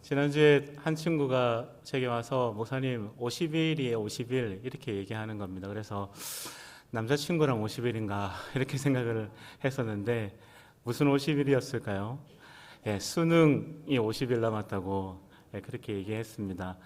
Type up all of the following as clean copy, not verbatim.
지난주에 한 친구가 제게 와서 목사님 50일이에요 50일 이렇게 얘기하는 겁니다. 그래서 남자친구랑 50일인가 이렇게 생각을 했었는데 무슨 50일이었을까요? 예, 수능이 50일 남았다고 그렇게 얘기했습니다.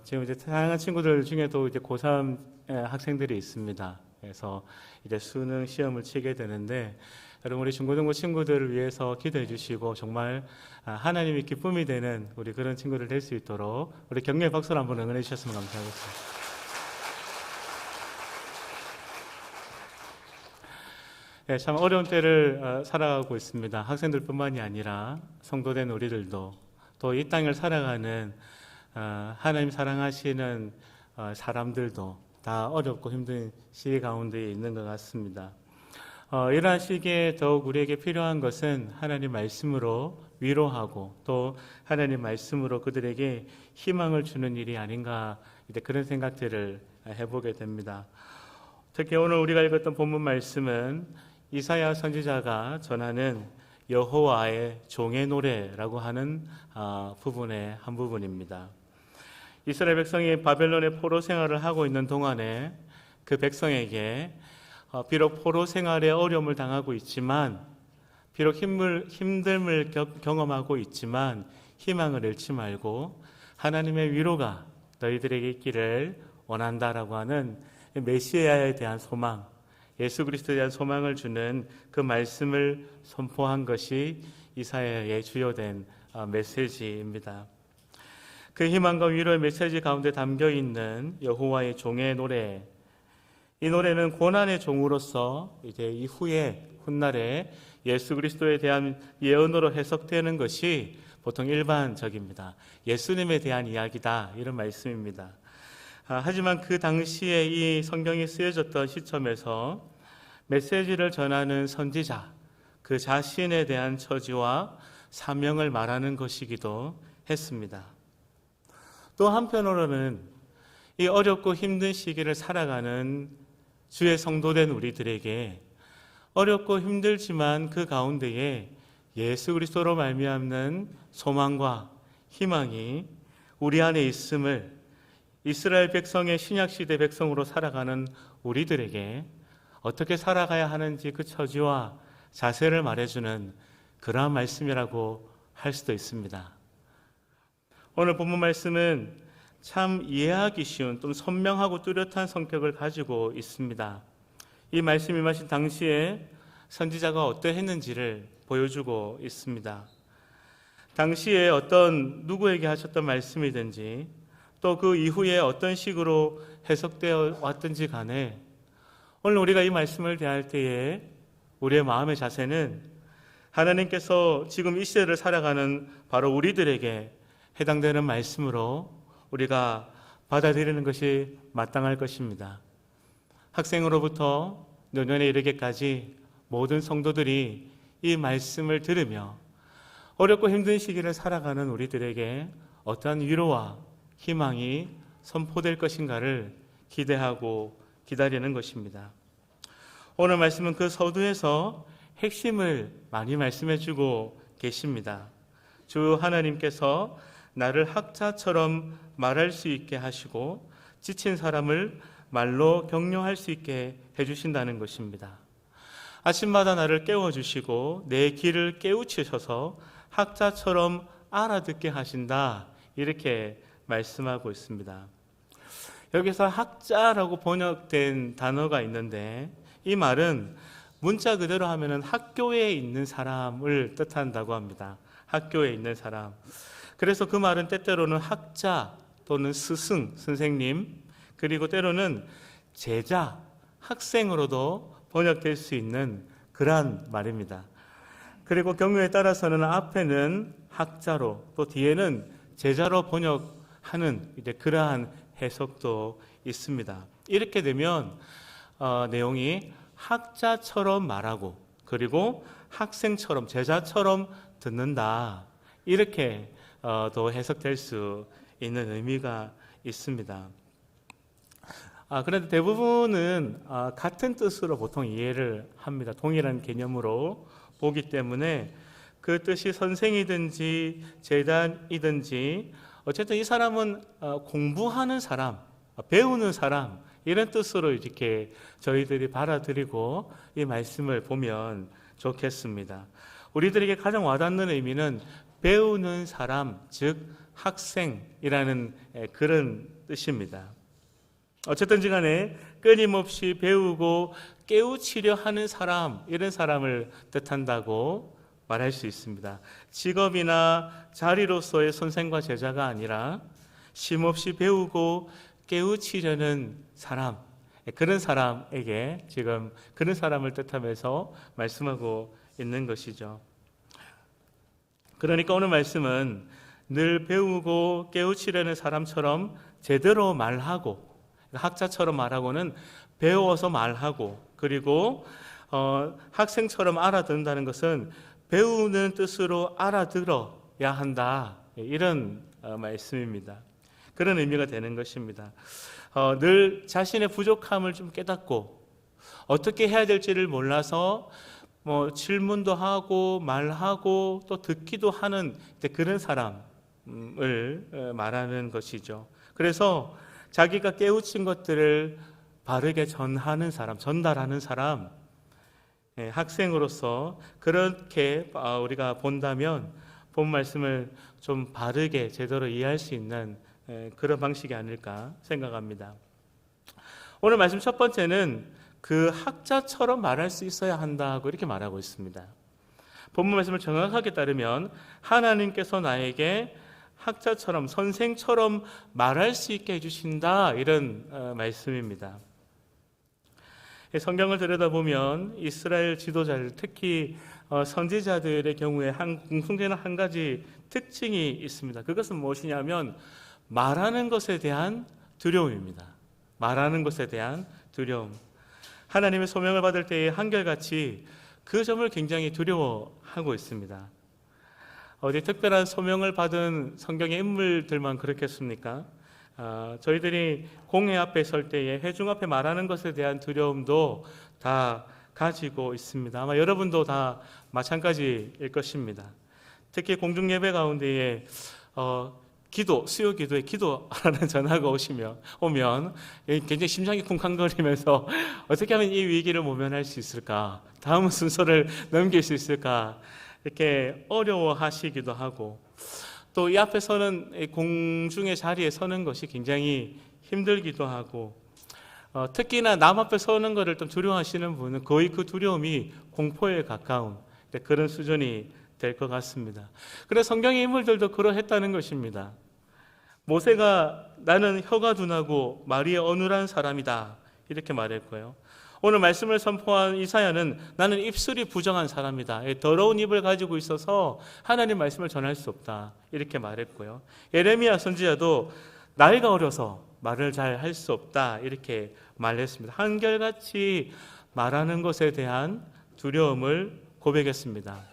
지금 이제 다양한 친구들 중에도 이제 고3 학생들이 있습니다. 그래서 이제 수능 시험을 치게 되는데 여러분 우리 중고등부 친구들을 위해서 기도해 주시고 정말 하나님이 기쁨이 되는 우리 그런 친구들 될 수 있도록 우리 격려의 박수로 한번 응원해 주셨으면 감사하겠습니다. 네, 참 어려운 때를 살아가고 있습니다. 학생들뿐만이 아니라 성도된 우리들도 또 이 땅을 살아가는 하나님 사랑하시는 사람들도 다 어렵고 힘든 시기 가운데 있는 것 같습니다. 이러한 시기에 더욱 우리에게 필요한 것은 하나님 말씀으로 위로하고 또 하나님 말씀으로 그들에게 희망을 주는 일이 아닌가 이제 그런 생각들을 해보게 됩니다. 특히 오늘 우리가 읽었던 본문 말씀은 이사야 선지자가 전하는 여호와의 종의 노래라고 하는 부분의 한 부분입니다. 이스라엘 백성이 바벨론의 포로 생활을 하고 있는 동안에 그 백성에게 비록 포로 생활에 어려움을 당하고 있지만 비록 힘듦을 경험하고 있지만 희망을 잃지 말고 하나님의 위로가 너희들에게 있기를 원한다라고 하는 메시아에 대한 소망, 예수 그리스도에 대한 소망을 주는 그 말씀을 선포한 것이 이사야의 주요된 메시지입니다. 그 희망과 위로의 메시지 가운데 담겨 있는 여호와의 종의 노래, 이 노래는 고난의 종으로서 이제 이후에 훗날에 예수 그리스도에 대한 예언으로 해석되는 것이 보통 일반적입니다. 예수님에 대한 이야기다 이런 말씀입니다. 하지만 그 당시에 이 성경이 쓰여졌던 시점에서 메시지를 전하는 선지자, 그 자신에 대한 처지와 사명을 말하는 것이기도 했습니다. 또 한편으로는 이 어렵고 힘든 시기를 살아가는 주의 성도된 우리들에게 어렵고 힘들지만 그 가운데에 예수 그리스도로 말미암는 소망과 희망이 우리 안에 있음을 이스라엘 백성의 신약시대 백성으로 살아가는 우리들에게 어떻게 살아가야 하는지 그 처지와 자세를 말해주는 그러한 말씀이라고 할 수도 있습니다. 오늘 본문 말씀은 참 이해하기 쉬운 좀 선명하고 뚜렷한 성격을 가지고 있습니다. 이 말씀이 마신 당시에 선지자가 어떠했는지를 보여주고 있습니다. 당시에 어떤 누구에게 하셨던 말씀이든지 또 그 이후에 어떤 식으로 해석되어 왔든지 간에 오늘 우리가 이 말씀을 대할 때에 우리의 마음의 자세는 하나님께서 지금 이 시대를 살아가는 바로 우리들에게 해당되는 말씀으로 우리가 받아들이는 것이 마땅할 것입니다. 학생으로부터 노년에 이르기까지 모든 성도들이 이 말씀을 들으며 어렵고 힘든 시기를 살아가는 우리들에게 어떠한 위로와 희망이 선포될 것인가를 기대하고 기다리는 것입니다. 오늘 말씀은 그 서두에서 핵심을 많이 말씀해 주고 계십니다. 주 하나님께서 나를 학자처럼 말할 수 있게 하시고 지친 사람을 말로 격려할 수 있게 해주신다는 것입니다. 아침마다 나를 깨워주시고 내 귀를 깨우치셔서 학자처럼 알아듣게 하신다 이렇게 말씀하고 있습니다. 여기서 학자라고 번역된 단어가 있는데 이 말은 문자 그대로 하면은 학교에 있는 사람을 뜻한다고 합니다. 학교에 있는 사람. 그래서 그 말은 때때로는 학자 또는 스승, 선생님, 그리고 때로는 제자, 학생으로도 번역될 수 있는 그러한 말입니다. 그리고 경우에 따라서는 앞에는 학자로 또 뒤에는 제자로 번역하는 이제 그러한 해석도 있습니다. 이렇게 되면 내용이 학자처럼 말하고 그리고 학생처럼 제자처럼 듣는다 이렇게 또 해석될 수 있는 의미가 있습니다. 그런데 대부분은 같은 뜻으로 보통 이해를 합니다. 동일한 개념으로 보기 때문에 그 뜻이 선생이든지 제단이든지 어쨌든 이 사람은 공부하는 사람, 배우는 사람 이런 뜻으로 이렇게 저희들이 받아들이고 이 말씀을 보면 좋겠습니다. 우리들에게 가장 와닿는 의미는 배우는 사람, 즉 학생이라는 그런 뜻입니다. 어쨌든지 간에 끊임없이 배우고 깨우치려 하는 사람, 이런 사람을 뜻한다고 말할 수 있습니다. 직업이나 자리로서의 선생과 제자가 아니라 쉼없이 배우고 깨우치려는 사람, 그런 사람에게 지금 그런 사람을 뜻하면서 말씀하고 있는 것이죠. 그러니까 오늘 말씀은 늘 배우고 깨우치려는 사람처럼 제대로 말하고, 학자처럼 말하고는 배워서 말하고, 그리고 학생처럼 알아듣는다는 것은 배우는 뜻으로 알아들어야 한다, 이런 말씀입니다. 그런 의미가 되는 것입니다. 늘 자신의 부족함을 좀 깨닫고 어떻게 해야 될지를 몰라서 질문도 하고 말하고 또 듣기도 하는 그런 사람을 말하는 것이죠. 그래서 자기가 깨우친 것들을 바르게 전하는 사람, 전달하는 사람, 학생으로서 그렇게 우리가 본다면 본 말씀을 좀 바르게 제대로 이해할 수 있는 그런 방식이 아닐까 생각합니다. 오늘 말씀 첫 번째는 그 학자처럼 말할 수 있어야 한다고 이렇게 말하고 있습니다. 본문 말씀을 정확하게 따르면 하나님께서 나에게 학자처럼 선생처럼 말할 수 있게 해주신다, 이런 말씀입니다. 성경을 들여다보면 이스라엘 지도자들, 특히 선지자들의 경우에 공통되는 한 가지 특징이 있습니다. 그것은 무엇이냐면 말하는 것에 대한 두려움입니다. 말하는 것에 대한 두려움. 하나님의 소명을 받을 때에 한결같이 그 점을 굉장히 두려워하고 있습니다. 어디 특별한 소명을 받은 성경의 인물들만 그렇겠습니까? 저희들이 공회 앞에 설 때에 회중 앞에 말하는 것에 대한 두려움도 다 가지고 있습니다. 아마 여러분도 다 마찬가지일 것입니다. 특히 공중예배 가운데에 수요 기도에 기도하라는 전화가 오면 굉장히 심장이 쿵쾅거리면서 어떻게 하면 이 위기를 모면할 수 있을까? 다음 순서를 넘길 수 있을까? 이렇게 어려워하시기도 하고, 또 이 앞에 서는 공중의 자리에 서는 것이 굉장히 힘들기도 하고, 특히나 남 앞에 서는 것을 좀 두려워하시는 분은 거의 그 두려움이 공포에 가까운 그런 수준이 될 것 같습니다. 그래서 성경의 인물들도 그러했다는 것입니다. 모세가 나는 혀가 둔하고 말이 어눌한 사람이다, 이렇게 말했고요. 오늘 말씀을 선포한 이사야는 나는 입술이 부정한 사람이다, 더러운 입을 가지고 있어서 하나님 말씀을 전할 수 없다, 이렇게 말했고요. 예레미야 선지자도 나이가 어려서 말을 잘 할 수 없다, 이렇게 말했습니다. 한결같이 말하는 것에 대한 두려움을 고백했습니다.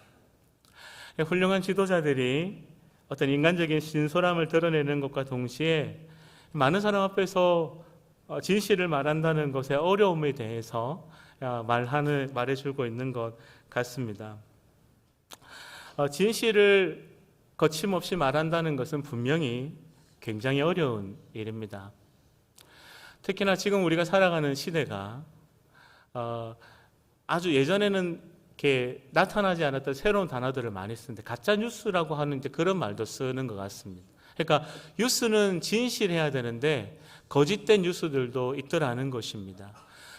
훌륭한 지도자들이 어떤 인간적인 진솔함을 드러내는 것과 동시에 많은 사람 앞에서 진실을 말한다는 것의 어려움에 대해서 말해주고 있는 것 같습니다. 진실을 거침없이 말한다는 것은 분명히 굉장히 어려운 일입니다. 특히나 지금 우리가 살아가는 시대가 아주 예전에는 이렇게 나타나지 않았던 새로운 단어들을 많이 쓰는데 가짜 뉴스라고 하는 그런 말도 쓰는 것 같습니다. 그러니까 뉴스는 진실해야 되는데 거짓된 뉴스들도 있더라는 것입니다.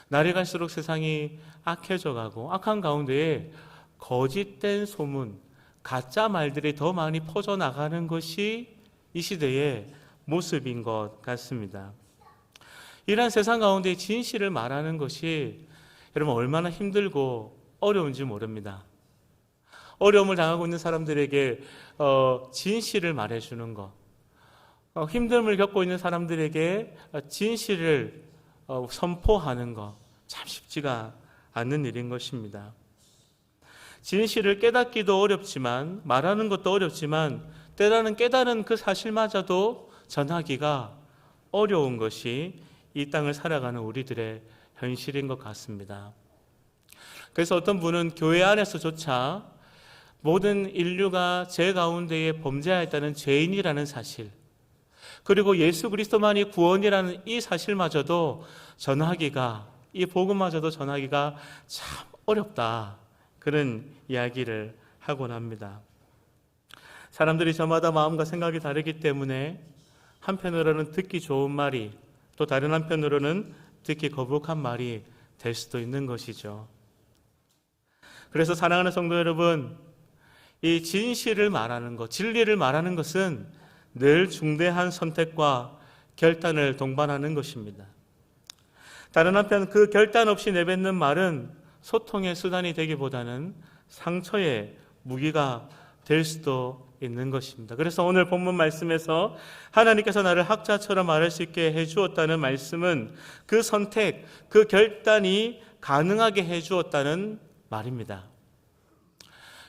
날이 갈수록 세상이 악해져 가고 악한 가운데에 거짓된 소문, 가짜 말들이 더 많이 퍼져나가는 것이 이 시대의 모습인 것 같습니다. 이러한 세상 가운데 진실을 말하는 것이 여러분 얼마나 힘들고 어려운지 모릅니다. 어려움을 당하고 있는 사람들에게 진실을 말해주는 것, 힘듦을 겪고 있는 사람들에게 진실을 선포하는 것, 참 쉽지가 않는 일인 것입니다. 진실을 깨닫기도 어렵지만 말하는 것도 어렵지만 때로는 깨달은 그 사실마저도 전하기가 어려운 것이 이 땅을 살아가는 우리들의 현실인 것 같습니다. 그래서 어떤 분은 교회 안에서조차 모든 인류가 죄 가운데에 범죄하였다는 죄인이라는 사실, 그리고 예수 그리스도만이 구원이라는 이 사실마저도 전하기가, 이 복음마저도 전하기가 참 어렵다, 그런 이야기를 하곤 합니다. 사람들이 저마다 마음과 생각이 다르기 때문에 한편으로는 듣기 좋은 말이, 또 다른 한편으로는 듣기 거북한 말이 될 수도 있는 것이죠. 그래서 사랑하는 성도 여러분, 이 진실을 말하는 것, 진리를 말하는 것은 늘 중대한 선택과 결단을 동반하는 것입니다. 다른 한편 그 결단 없이 내뱉는 말은 소통의 수단이 되기보다는 상처의 무기가 될 수도 있는 것입니다. 그래서 오늘 본문 말씀에서 하나님께서 나를 학자처럼 말할 수 있게 해주었다는 말씀은 그 선택, 그 결단이 가능하게 해주었다는 말입니다.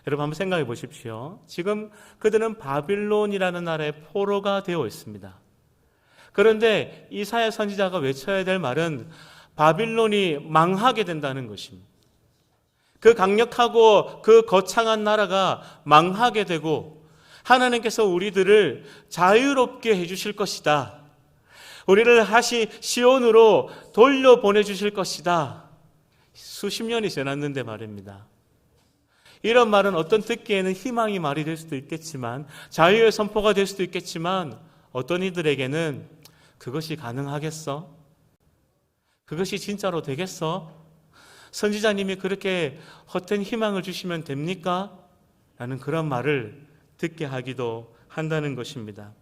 여러분 한번 생각해 보십시오. 지금 그들은 바빌론이라는 나라의 포로가 되어 있습니다. 그런데 이사야 선지자가 외쳐야 될 말은 바빌론이 망하게 된다는 것입니다. 그 강력하고 그 거창한 나라가 망하게 되고 하나님께서 우리들을 자유롭게 해주실 것이다. 우리를 다시 시온으로 돌려보내주실 것이다. 수십 년이 지났는데 말입니다. 이런 말은 어떤 듣기에는 희망이 말이 될 수도 있겠지만, 자유의 선포가 될 수도 있겠지만, 어떤 이들에게는 그것이 가능하겠어? 그것이 진짜로 되겠어? 선지자님이 그렇게 헛된 희망을 주시면 됩니까? 라는 그런 말을 듣게 하기도 한다는 것입니다.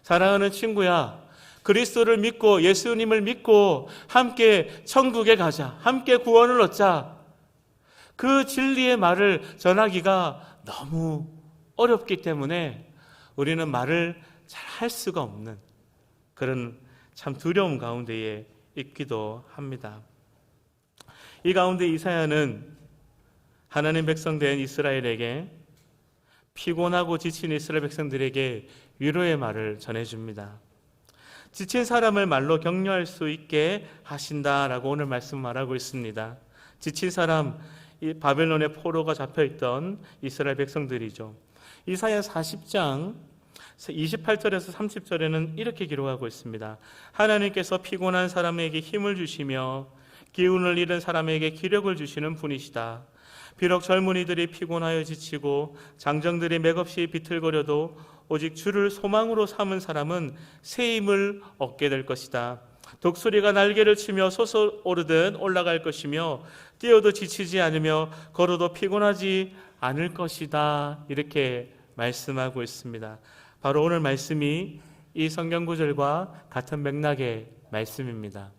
사랑하는 친구야, 그리스도를 믿고 예수님을 믿고 함께 천국에 가자, 함께 구원을 얻자, 그 진리의 말을 전하기가 너무 어렵기 때문에 우리는 말을 잘 할 수가 없는 그런 참 두려움 가운데에 있기도 합니다. 이 가운데 이사야는 하나님 백성 된 이스라엘에게, 피곤하고 지친 이스라엘 백성들에게 위로의 말을 전해줍니다. 지친 사람을 말로 격려할 수 있게 하신다라고 오늘 말씀 말하고 있습니다. 지친 사람, 이 바벨론의 포로가 잡혀있던 이스라엘 백성들이죠. 이사야 40장 28절에서 30절에는 이렇게 기록하고 있습니다. 하나님께서 피곤한 사람에게 힘을 주시며 기운을 잃은 사람에게 기력을 주시는 분이시다. 비록 젊은이들이 피곤하여 지치고 장정들이 맥없이 비틀거려도 오직 주를 소망으로 삼은 사람은 새 힘을 얻게 될 것이다. 독수리가 날개를 치며 솟아오르듯 올라갈 것이며 뛰어도 지치지 않으며 걸어도 피곤하지 않을 것이다. 이렇게 말씀하고 있습니다. 바로 오늘 말씀이 이 성경 구절과 같은 맥락의 말씀입니다.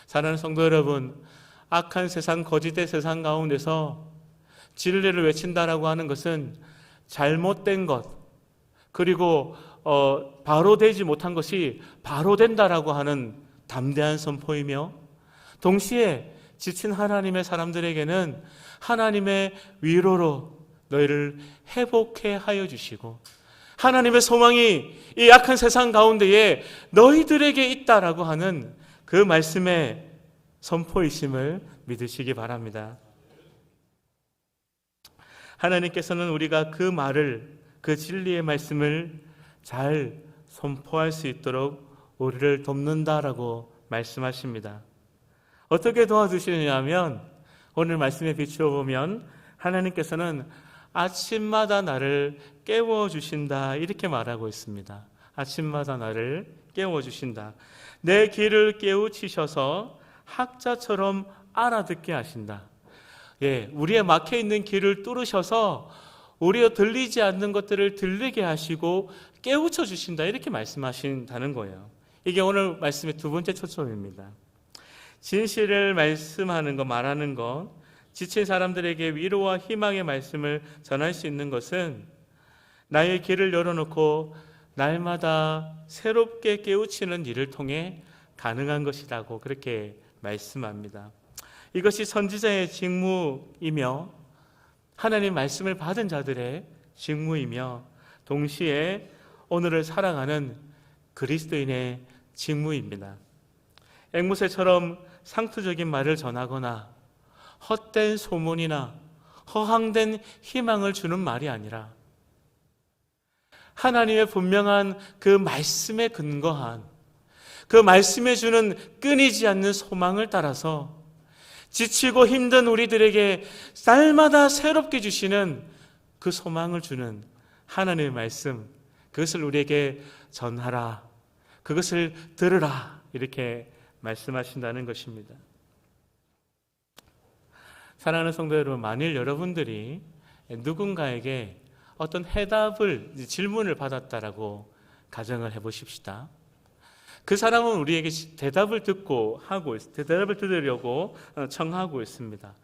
사랑하는 성도 여러분, 악한 세상, 거짓의 세상 가운데서 진리를 외친다라고 하는 것은 잘못된 것, 그리고 바로 되지 못한 것이 바로 된다라고 하는 담대한 선포이며, 동시에 지친 하나님의 사람들에게는 하나님의 위로로 너희를 회복해 하여 주시고, 하나님의 소망이 이 약한 세상 가운데에 너희들에게 있다라고 하는 그 말씀의 선포이심을 믿으시기 바랍니다. 하나님께서는 우리가 그 말을, 그 진리의 말씀을 잘 선포할 수 있도록 우리를 돕는다라고 말씀하십니다. 어떻게 도와주시느냐면 오늘 말씀에 비추어 보면 하나님께서는 아침마다 나를 깨워주신다, 이렇게 말하고 있습니다. 아침마다 나를 깨워주신다. 내 귀를 깨우치셔서 학자처럼 알아듣게 하신다. 우리의 막혀있는 귀를 뚫으셔서 우리가 들리지 않는 것들을 들리게 하시고 깨우쳐 주신다, 이렇게 말씀하신다는 거예요. 이게 오늘 말씀의 두 번째 초점입니다. 진실을 말씀하는 것, 말하는 것, 지친 사람들에게 위로와 희망의 말씀을 전할 수 있는 것은 나의 귀를 열어놓고 날마다 새롭게 깨우치는 일을 통해 가능한 것이라고 그렇게 말씀합니다. 이것이 선지자의 직무이며 하나님 말씀을 받은 자들의 직무이며 동시에 오늘을 살아가는 그리스도인의 직무입니다. 앵무새처럼 상투적인 말을 전하거나 헛된 소문이나 허황된 희망을 주는 말이 아니라 하나님의 분명한 그 말씀에 근거한 그 말씀에 주는 끊이지 않는 소망을 따라서 지치고 힘든 우리들에게 날마다 새롭게 주시는 그 소망을 주는 하나님의 말씀, 그것을 우리에게 전하라, 그것을 들으라, 이렇게 말씀하신다는 것입니다. 사랑하는 성도 여러분, 만일 여러분들이 누군가에게 어떤 해답을, 질문을 받았다라고 가정을 해보십시다. 그 사람은 우리에게 대답을 들으려고 청하고 있습니다.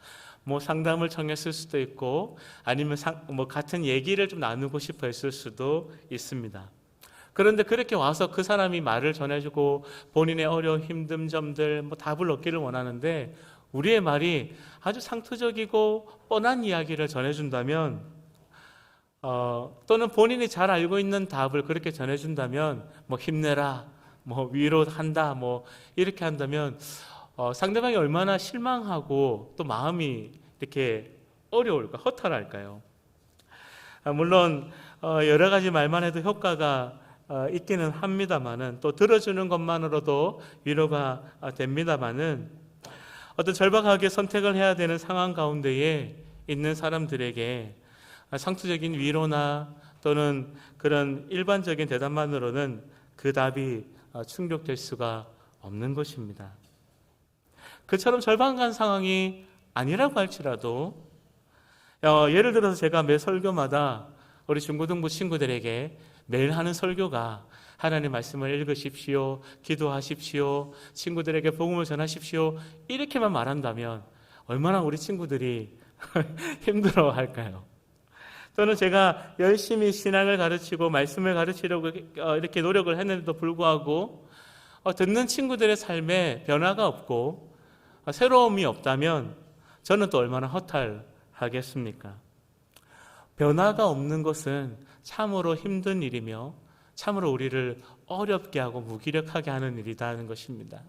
뭐 상담을 청했을 수도 있고, 아니면 같은 얘기를 좀 나누고 싶어 했을 수도 있습니다. 그런데 그렇게 와서 그 사람이 말을 전해주고 본인의 어려운 힘든 점들, 답을 얻기를 원하는데, 우리의 말이 아주 상투적이고 뻔한 이야기를 전해준다면, 또는 본인이 잘 알고 있는 답을 그렇게 전해준다면, 힘내라, 위로한다, 이렇게 한다면 상대방이 얼마나 실망하고 또 마음이 이렇게 어려울까, 허탈할까요? 물론 여러 가지 말만 해도 효과가 있기는 합니다만은, 또 들어주는 것만으로도 위로가 됩니다만은, 어떤 절박하게 선택을 해야 되는 상황 가운데에 있는 사람들에게 상투적인 위로나 또는 그런 일반적인 대답만으로는 그 답이 충족될 수가 없는 것입니다. 그처럼 절박한 상황이 아니라고 할지라도, 예를 들어서 제가 매 설교마다 우리 중고등부 친구들에게 매일 하는 설교가 하나님 말씀을 읽으십시오, 기도하십시오, 친구들에게 복음을 전하십시오, 이렇게만 말한다면 얼마나 우리 친구들이 힘들어할까요? 또는 제가 열심히 신앙을 가르치고 말씀을 가르치려고 이렇게 노력을 했는데도 불구하고 듣는 친구들의 삶에 변화가 없고 새로움이 없다면 저는 또 얼마나 허탈하겠습니까? 변화가 없는 것은 참으로 힘든 일이며 참으로 우리를 어렵게 하고 무기력하게 하는 일이라는 것입니다.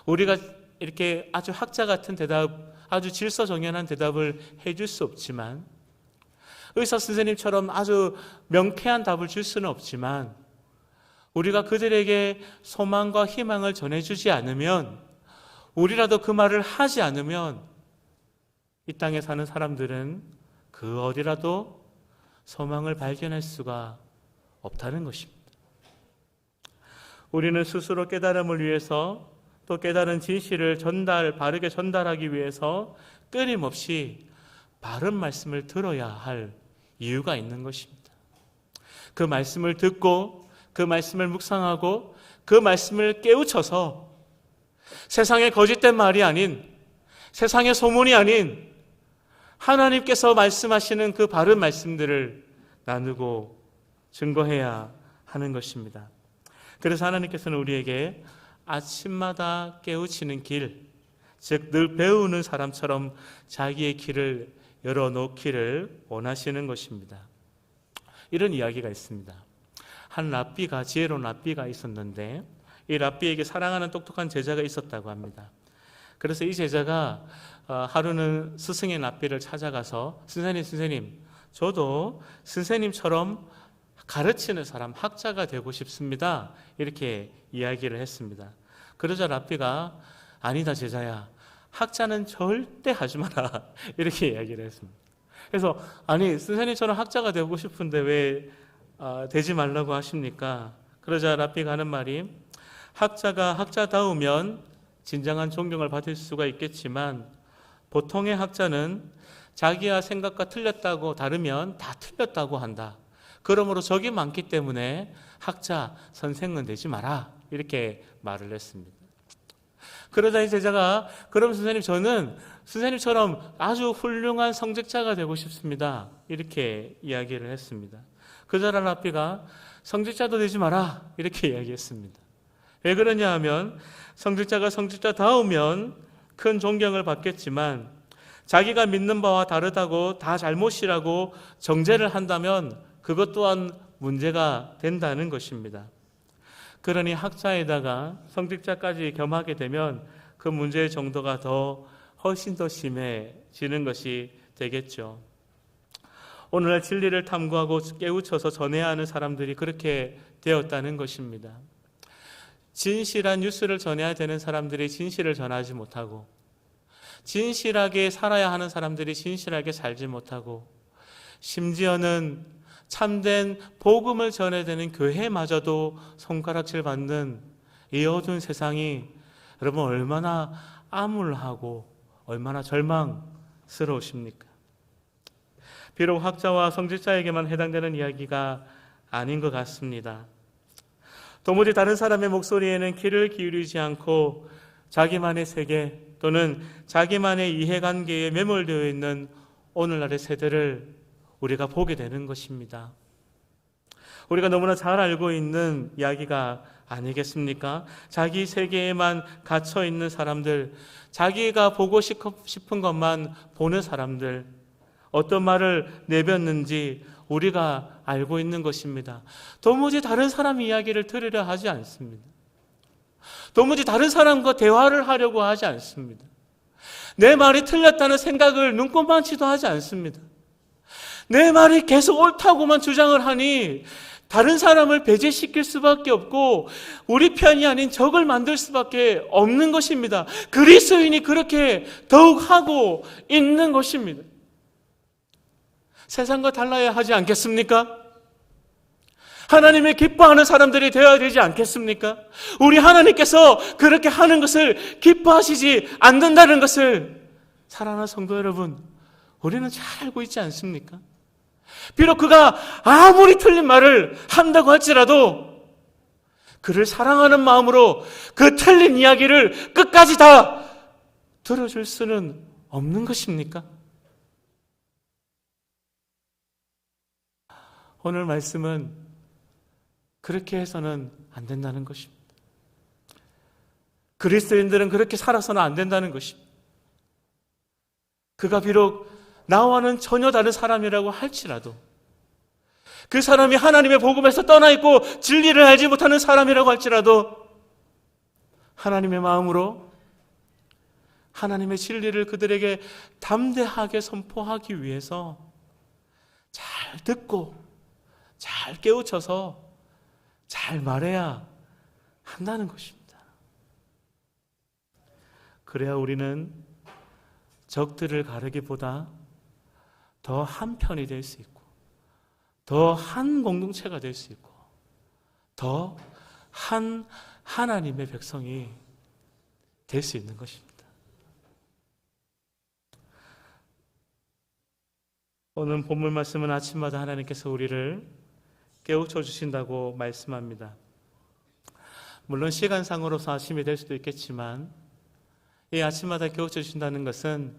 우리가 이렇게 아주 학자 같은 대답, 아주 질서정연한 대답을 해줄 수 없지만, 의사 선생님처럼 아주 명쾌한 답을 줄 수는 없지만, 우리가 그들에게 소망과 희망을 전해주지 않으면, 우리라도 그 말을 하지 않으면 이 땅에 사는 사람들은 그 어디라도 소망을 발견할 수가 없다는 것입니다. 우리는 스스로 깨달음을 위해서, 또 깨달은 진실을 바르게 전달하기 위해서 끊임없이 바른 말씀을 들어야 할 이유가 있는 것입니다. 그 말씀을 듣고 그 말씀을 묵상하고 그 말씀을 깨우쳐서 세상의 거짓된 말이 아닌, 세상의 소문이 아닌 하나님께서 말씀하시는 그 바른 말씀들을 나누고 증거해야 하는 것입니다. 그래서 하나님께서는 우리에게 아침마다 깨우치는 길, 즉 늘 배우는 사람처럼 자기의 길을 열어놓기를 원하시는 것입니다. 이런 이야기가 있습니다. 한 랍비가, 지혜로운 랍비가 있었는데, 이 랍비에게 사랑하는 똑똑한 제자가 있었다고 합니다. 그래서 이 제자가 하루는 스승의 랍비를 찾아가서, 선생님, 저도 선생님처럼 가르치는 사람, 학자가 되고 싶습니다, 이렇게 이야기를 했습니다. 그러자 랍비가, 아니다 제자야, 학자는 절대 하지 마라, 이렇게 이야기를 했습니다. 그래서 아니 선생님처럼 학자가 되고 싶은데 왜 되지 말라고 하십니까? 그러자 랍비가 하는 말이, 학자가 학자다우면 진정한 존경을 받을 수가 있겠지만 보통의 학자는 자기와 생각과 틀렸다고 다르면 다 틀렸다고 한다. 그러므로 적이 많기 때문에 학자, 선생은 되지 마라, 이렇게 말을 했습니다. 그러자 이 제자가, 그럼 선생님 저는 선생님처럼 아주 훌륭한 성직자가 되고 싶습니다, 이렇게 이야기를 했습니다. 그러자 랍비가, 성직자도 되지 마라, 이렇게 이야기했습니다. 왜 그러냐 하면, 성직자가 성직자다우면 큰 존경을 받겠지만 자기가 믿는 바와 다르다고 다 잘못이라고 정죄를 한다면 그것 또한 문제가 된다는 것입니다. 그러니 학자에다가 성직자까지 겸하게 되면 그 문제의 정도가 훨씬 더 심해지는 것이 되겠죠. 오늘날 진리를 탐구하고 깨우쳐서 전해야 하는 사람들이 그렇게 되었다는 것입니다. 진실한 뉴스를 전해야 되는 사람들이 진실을 전하지 못하고, 진실하게 살아야 하는 사람들이 진실하게 살지 못하고, 심지어는 참된 복음을 전해야 되는 교회마저도 손가락질 받는 이 어두운 세상이 여러분 얼마나 암울하고 얼마나 절망스러우십니까? 비록 학자와 성직자에게만 해당되는 이야기가 아닌 것 같습니다. 도무지 다른 사람의 목소리에는 귀를 기울이지 않고 자기만의 세계 또는 자기만의 이해관계에 매몰되어 있는 오늘날의 세대를 우리가 보게 되는 것입니다. 우리가 너무나 잘 알고 있는 이야기가 아니겠습니까? 자기 세계에만 갇혀 있는 사람들, 자기가 보고 싶은 것만 보는 사람들, 어떤 말을 내뱉는지 우리가 알고 있는 것입니다. 도무지 다른 사람 이야기를 들으려 하지 않습니다. 도무지 다른 사람과 대화를 하려고 하지 않습니다. 내 말이 틀렸다는 생각을 눈꼽만치도 하지 않습니다. 내 말이 계속 옳다고만 주장을 하니 다른 사람을 배제시킬 수밖에 없고 우리 편이 아닌 적을 만들 수밖에 없는 것입니다. 그리스도인이 그렇게 더욱 하고 있는 것입니다. 세상과 달라야 하지 않겠습니까? 하나님을 기뻐하는 사람들이 되어야 되지 않겠습니까? 우리 하나님께서 그렇게 하는 것을 기뻐하시지 않는다는 것을 사랑하는 성도 여러분, 우리는 잘 알고 있지 않습니까? 비록 그가 아무리 틀린 말을 한다고 할지라도 그를 사랑하는 마음으로 그 틀린 이야기를 끝까지 다 들어줄 수는 없는 것입니까? 오늘 말씀은 그렇게 해서는 안 된다는 것입니다. 그리스도인들은 그렇게 살아서는 안 된다는 것입니다. 그가 비록 나와는 전혀 다른 사람이라고 할지라도, 그 사람이 하나님의 복음에서 떠나 있고 진리를 알지 못하는 사람이라고 할지라도 하나님의 마음으로 하나님의 진리를 그들에게 담대하게 선포하기 위해서 잘 듣고 잘 깨우쳐서 잘 말해야 한다는 것입니다. 그래야 우리는 적들을 가르기보다 더 한 편이 될 수 있고, 더 한 공동체가 될 수 있고, 더 한 하나님의 백성이 될 수 있는 것입니다. 오늘 본문 말씀은 아침마다 하나님께서 우리를 깨우쳐 주신다고 말씀합니다. 물론 시간상으로서 아침이 될 수도 있겠지만 이 아침마다 깨우쳐 주신다는 것은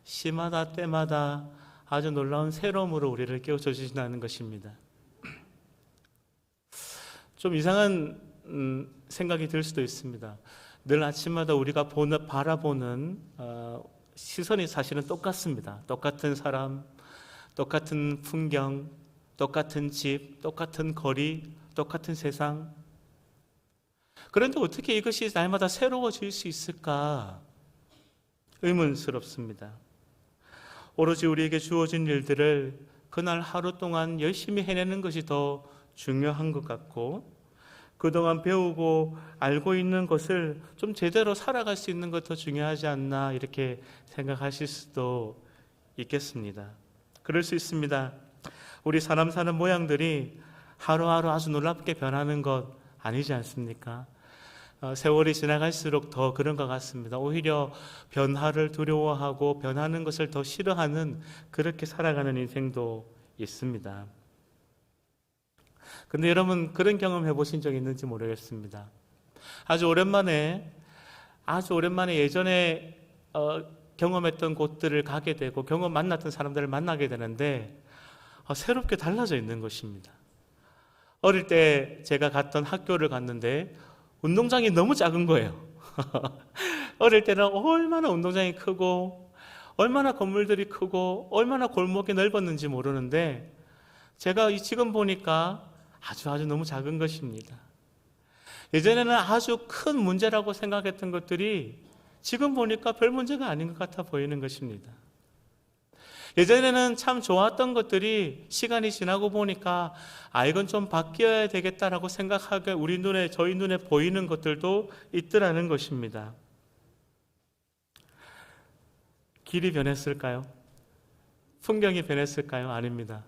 시마다 때마다 아주 놀라운 새로움으로 우리를 깨우쳐 주신다는 것입니다. 좀 이상한 생각이 들 수도 있습니다. 늘 아침마다 우리가 바라보는 시선이 사실은 똑같습니다. 똑같은 사람, 똑같은 풍경, 똑같은 집, 똑같은 거리, 똑같은 세상. 그런데 어떻게 이것이 날마다 새로워질 수 있을까? 의문스럽습니다. 오로지 우리에게 주어진 일들을 그날 하루 동안 열심히 해내는 것이 더 중요한 것 같고, 그동안 배우고 알고 있는 것을 좀 제대로 살아갈 수 있는 것 더 중요하지 않나 이렇게 생각하실 수도 있겠습니다. 그럴 수 있습니다. 우리 사람 사는 모양들이 하루하루 아주 놀랍게 변하는 것 아니지 않습니까? 세월이 지나갈수록 더 그런 것 같습니다. 오히려 변화를 두려워하고 변하는 것을 더 싫어하는 그렇게 살아가는 인생도 있습니다. 근데 여러분 그런 경험 해보신 적 있는지 모르겠습니다. 아주 오랜만에 예전에 경험했던 곳들을 가게 되고 만났던 사람들을 만나게 되는데 새롭게 달라져 있는 것입니다. 어릴 때 제가 갔던 학교를 갔는데 운동장이 너무 작은 거예요. 어릴 때는 얼마나 운동장이 크고 얼마나 건물들이 크고 얼마나 골목이 넓었는지 모르는데 제가 지금 보니까 아주 너무 작은 것입니다. 예전에는 아주 큰 문제라고 생각했던 것들이 지금 보니까 별 문제가 아닌 것 같아 보이는 것입니다. 예전에는 참 좋았던 것들이 시간이 지나고 보니까 이건 좀 바뀌어야 되겠다라고 생각하게 저희 눈에 보이는 것들도 있더라는 것입니다. 길이 변했을까요? 풍경이 변했을까요? 아닙니다.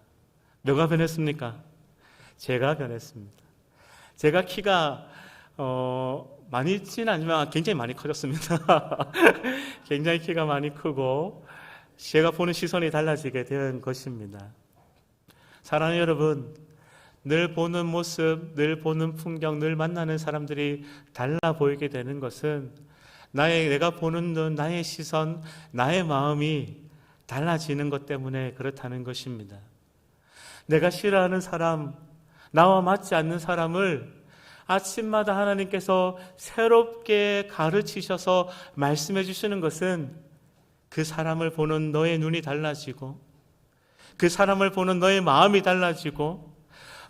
뭐가 변했습니까? 제가 변했습니다. 제가 키가 많이 있지는 않지만 굉장히 많이 커졌습니다. 굉장히 키가 많이 크고 제가 보는 시선이 달라지게 된 것입니다. 사랑하는 여러분, 늘 보는 모습, 늘 보는 풍경, 늘 만나는 사람들이 달라 보이게 되는 것은 내가 보는 눈, 나의 시선, 나의 마음이 달라지는 것 때문에 그렇다는 것입니다. 내가 싫어하는 사람, 나와 맞지 않는 사람을 아침마다 하나님께서 새롭게 가르치셔서 말씀해 주시는 것은 그 사람을 보는 너의 눈이 달라지고 그 사람을 보는 너의 마음이 달라지고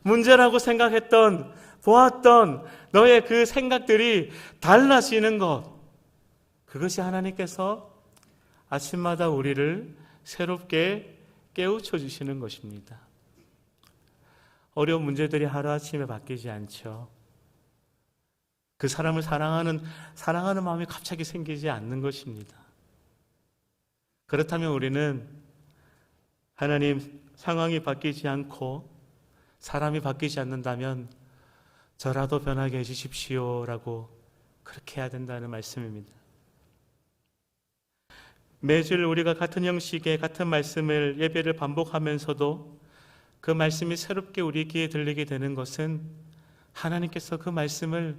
문제라고 생각했던, 보았던 너의 그 생각들이 달라지는 것, 그것이 하나님께서 아침마다 우리를 새롭게 깨우쳐 주시는 것입니다. 어려운 문제들이 하루아침에 바뀌지 않죠. 그 사람을 사랑하는 마음이 갑자기 생기지 않는 것입니다. 그렇다면 우리는 하나님, 상황이 바뀌지 않고 사람이 바뀌지 않는다면 저라도 변하게 해주십시오라고 그렇게 해야 된다는 말씀입니다. 매주 우리가 같은 형식의 같은 말씀을 예배를 반복하면서도 그 말씀이 새롭게 우리 귀에 들리게 되는 것은 하나님께서 그 말씀을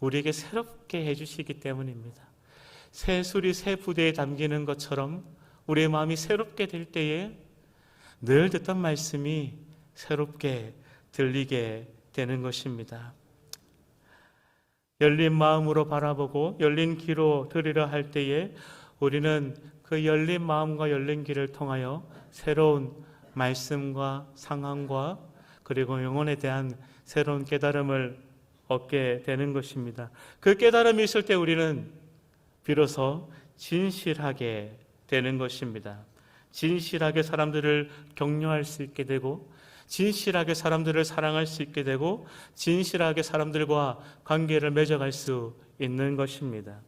우리에게 새롭게 해주시기 때문입니다. 새 술이 새 부대에 담기는 것처럼 우리의 마음이 새롭게 될 때에 늘 듣던 말씀이 새롭게 들리게 되는 것입니다. 열린 마음으로 바라보고 열린 귀로 들으려 할 때에 우리는 그 열린 마음과 열린 귀를 통하여 새로운 말씀과 상황과 그리고 영혼에 대한 새로운 깨달음을 얻게 되는 것입니다. 그 깨달음이 있을 때 우리는 비로소 진실하게 되는 것입니다. 진실하게 사람들을 격려할 수 있게 되고 진실하게 사람들을 사랑할 수 있게 되고 진실하게 사람들과 관계를 맺어갈 수 있는 것입니다.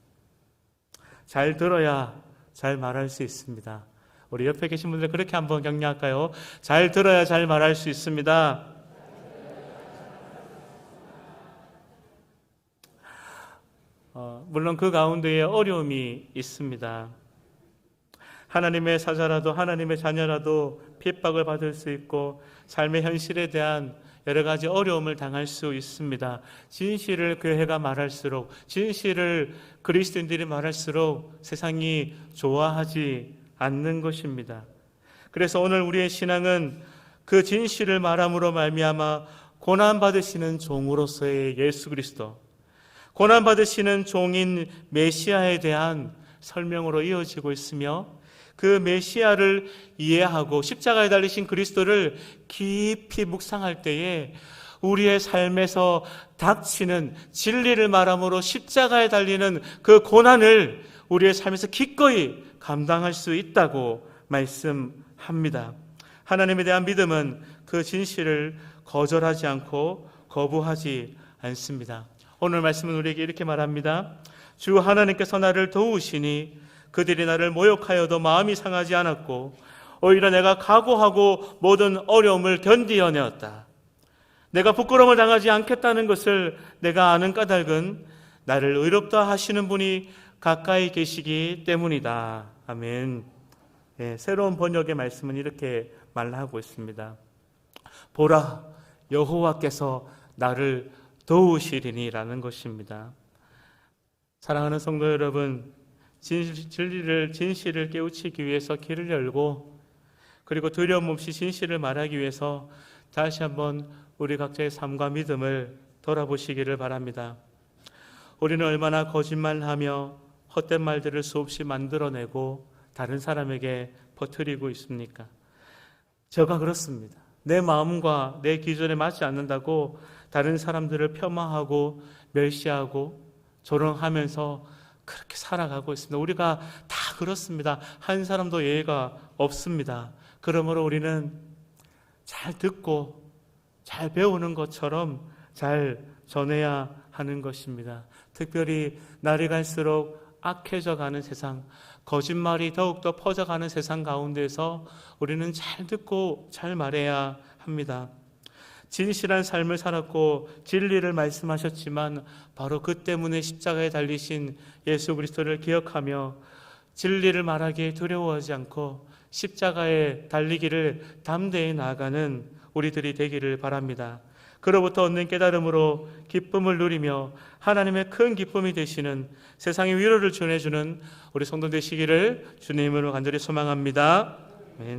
잘 들어야 잘 말할 수 있습니다. 우리 옆에 계신 분들 그렇게 한번 격려할까요? 잘 들어야 잘 말할 수 있습니다. 물론 그 가운데에 어려움이 있습니다. 하나님의 사자라도 하나님의 자녀라도 핍박을 받을 수 있고 삶의 현실에 대한 여러 가지 어려움을 당할 수 있습니다. 진실을 교회가 말할수록, 진실을 그리스도인들이 말할수록 세상이 좋아하지 않는 것입니다. 그래서 오늘 우리의 신앙은 그 진실을 말함으로 말미암아 고난받으시는 종으로서의 예수 그리스도, 고난받으시는 종인 메시아에 대한 설명으로 이어지고 있으며 그 메시아를 이해하고 십자가에 달리신 그리스도를 깊이 묵상할 때에 우리의 삶에서 닥치는 진리를 말함으로 십자가에 달리는 그 고난을 우리의 삶에서 기꺼이 감당할 수 있다고 말씀합니다. 하나님에 대한 믿음은 그 진실을 거절하지 않고 거부하지 않습니다. 오늘 말씀은 우리에게 이렇게 말합니다. 주 하나님께서 나를 도우시니 그들이 나를 모욕하여도 마음이 상하지 않았고 오히려 내가 각오하고 모든 어려움을 견디어내었다. 내가 부끄러움을 당하지 않겠다는 것을 내가 아는 까닭은 나를 의롭다 하시는 분이 가까이 계시기 때문이다. 아멘. 새로운 번역의 말씀은 이렇게 말하고 있습니다. 보라, 여호와께서 나를 도우시리니라는 것입니다. 사랑하는 성도 여러분, 진실을 깨우치기 위해서 길을 열고 그리고 두려움 없이 진실을 말하기 위해서 다시 한번 우리 각자의 삶과 믿음을 돌아보시기를 바랍니다. 우리는 얼마나 거짓말하며 헛된 말들을 수없이 만들어내고 다른 사람에게 퍼뜨리고 있습니까? 저가 그렇습니다. 내 마음과 내 기준에 맞지 않는다고 다른 사람들을 폄하하고 멸시하고 조롱하면서 그렇게 살아가고 있습니다. 우리가 다 그렇습니다. 한 사람도 예외가 없습니다. 그러므로 우리는 잘 듣고 잘 배우는 것처럼 잘 전해야 하는 것입니다. 특별히 날이 갈수록 악해져 가는 세상, 거짓말이 더욱더 퍼져가는 세상 가운데서 우리는 잘 듣고 잘 말해야 합니다. 진실한 삶을 살았고 진리를 말씀하셨지만 바로 그 때문에 십자가에 달리신 예수 그리스도를 기억하며 진리를 말하기에 두려워하지 않고 십자가에 달리기를 담대히 나아가는 우리들이 되기를 바랍니다. 그로부터 얻는 깨달음으로 기쁨을 누리며 하나님의 큰 기쁨이 되시는 세상의 위로를 전해주는 우리 성도 되시기를 주님으로 간절히 소망합니다. 아멘.